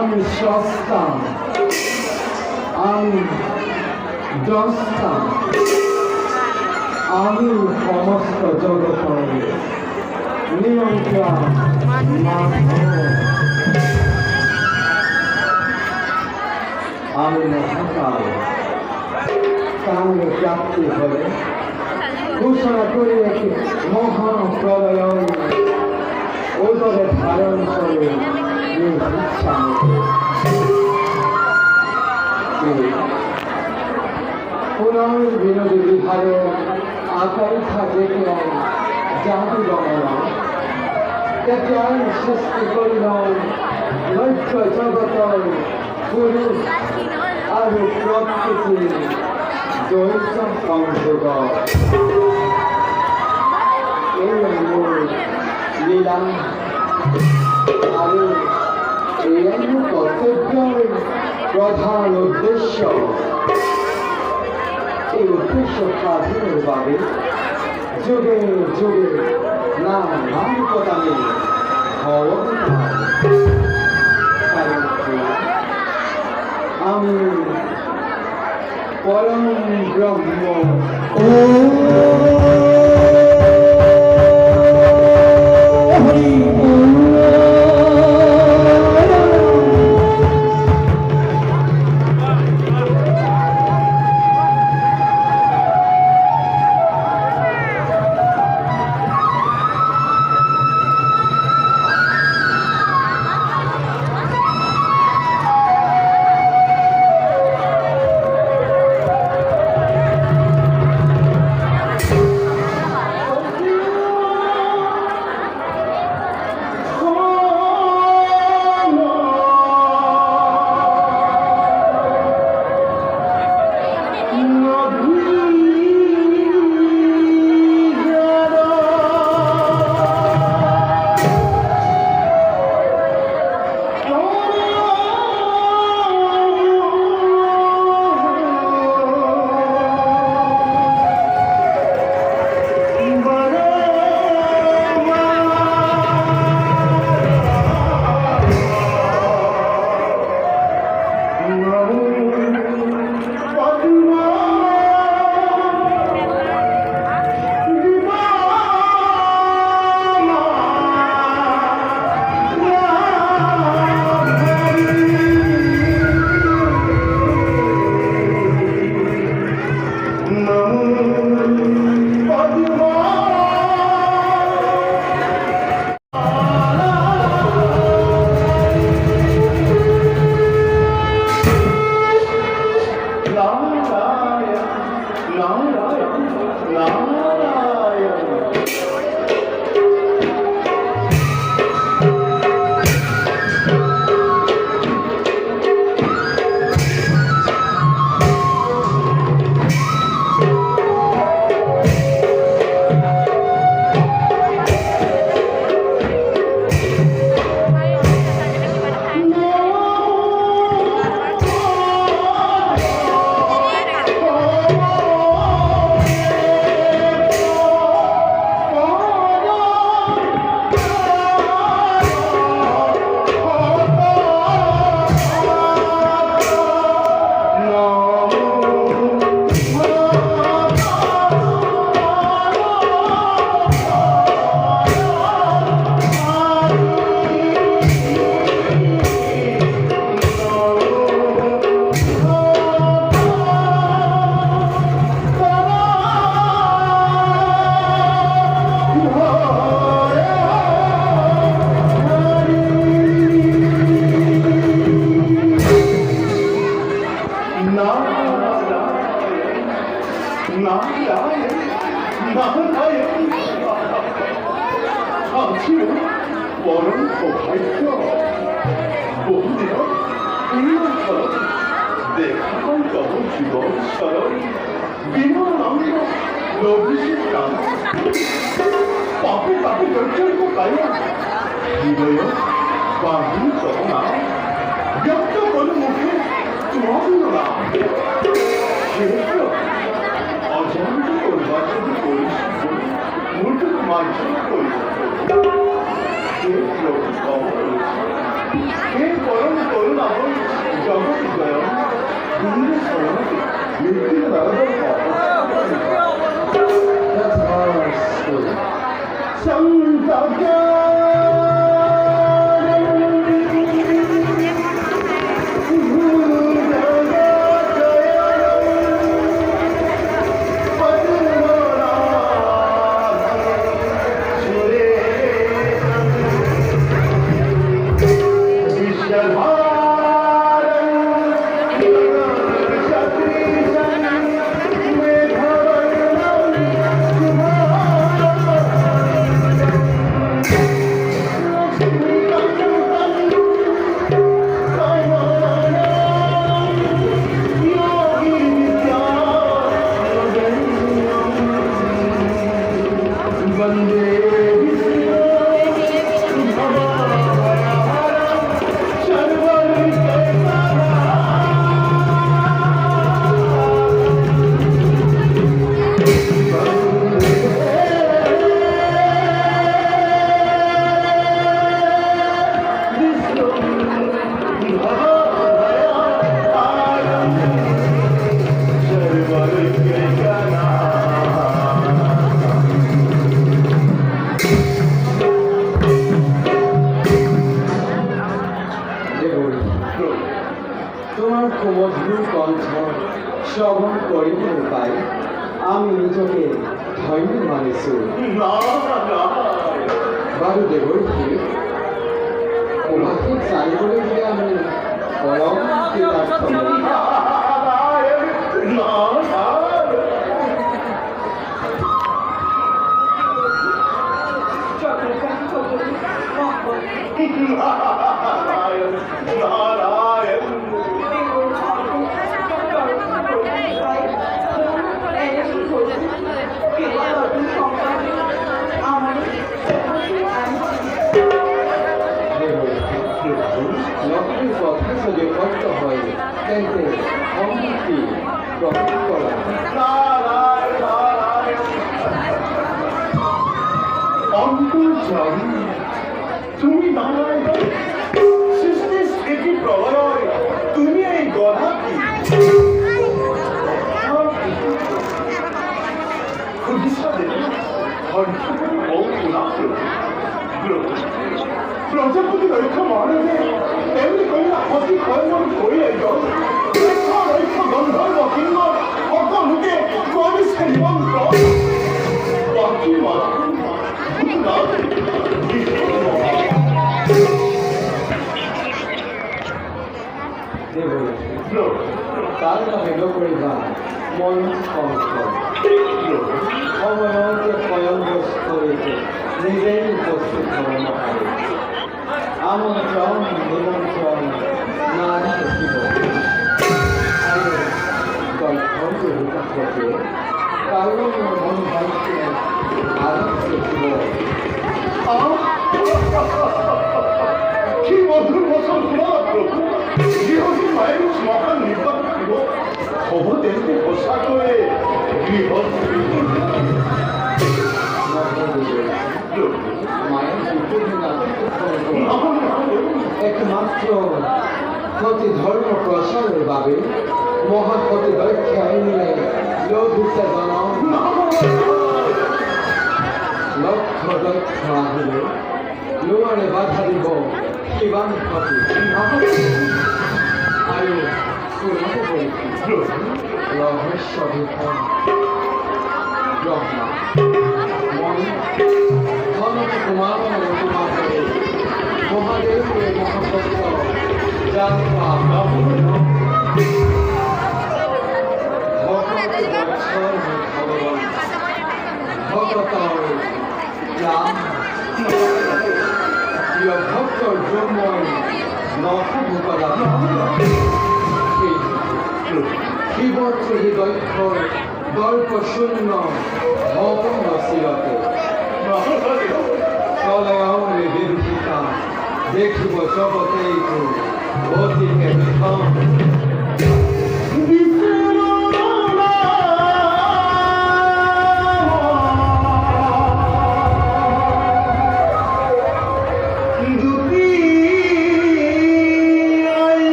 আমি সস্তা, আমি দস্তা, আমি সমস্ত জগতের নিয়ন্ত্রণ আমি মহাকাল কালে প্রাপ্তি হলে ঘোষণা করি একটি মহাপ্রলয় ওদরে ধারণ করে পুনর্বিনোদী বিহারে আকাঙ্ক্ষা দেখলাম জাতি গণলাম জ্ঞান সৃষ্টি করিলাম নৈক্য জগতের পুরুষ আর প্রকৃতি দ্বৈত সংযোগ এই মূল লীলা আর এই কর্তব্যের প্রধান উদ্দেশ্য এই উদ্দেশ্য সাধনের বাবে যুগে যুগে নাম প্রদানে আমি পরম ব্রহ্ম পরম সৌভাগ্য বহুদিন দেখা হয় তব জীবন সরল বিমানন্দ লভিষে প্রাণ পাপে পাপে জর্জরিত কায়া হৃদয় বাঁধি চরণা ব্যক্ত করে মুখে তোমার নাম অজান্ত করবার যদি করিস মূর্খ মার্জন করিস খবর হে পরম করুণাময় জগৎ জয় তুমি শরণাতে মৃত্যুর ব্যবধান That's our story. संतज्ञ তোমার মধুর কণ্ঠ শ্রবণ করিতে পাই আমি নিজকে ধন্য মানিছো বাৰু দেৱৰ্ষী তোমাকে জানিবলৈ যে আমি পৰম কৃতাৰ্থ লক্ষ্মীৰ কথা যদি সত্য হয় তেন্তে সম্পত্তি গ্ৰহণ কৰা অন্তর্যামী তুমি নারায়ণ সৃষ্টি স্থিতি প্রলয় তুমি এই গধা কি প্রজাপতি রক্ষা মহারাজে তেমনি কইলা অতি কয়মন কইলে রক্ষ গন্ধর্ব কিঙ্গর অত মুখে কবিছে নিমন্ত্র বাকি তাৰ বাহিৰ কৰিবা মন কণ্ঠ সময়তে স্বয়ং বস্তুতে নিজেই উপস্থিত হ'ব নোৱাৰে আমন্ত্ৰণ নিমন্ত্ৰণ নাৰী দেখিব আৰু গল্পৰ বিকাশতে কাৰো মন ভালকে আৰম্ভ দেখিব কি মধুর বচন তোমার প্রভু গৃহহী মায়ের মহান নির্বাণ দিব খবর দেখতে পোশাকরে গৃহ একমাত্র প্রতি ধর্ম প্রসারের বাবে মহাপতি দক্ষ আইনে লোক জনম লক্ষ লক্ষ আহিলে লোৱাৰে বাধা দিব কিমান ক্ষতি আৰু শুনাব ৰহস্য বিষয় ব্ৰহ্মা মই ধনক তোমাৰ মহাদেৱে মহাভক্ত জানোৱা ভকত বৎসৰ ভগৱান ভকতৰ ৰাম প্রিয় ভক্তর জন্মই নখভূকরা শিবর্ষ হৃদয়ক্ষর গল্প শূন্য ভবন রসিয়তে চলয়নে বিরূপিতা দেখিব জগতে অতিকে বিধম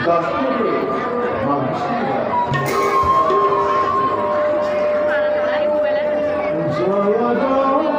দাসকে মানুষকে জয় জয়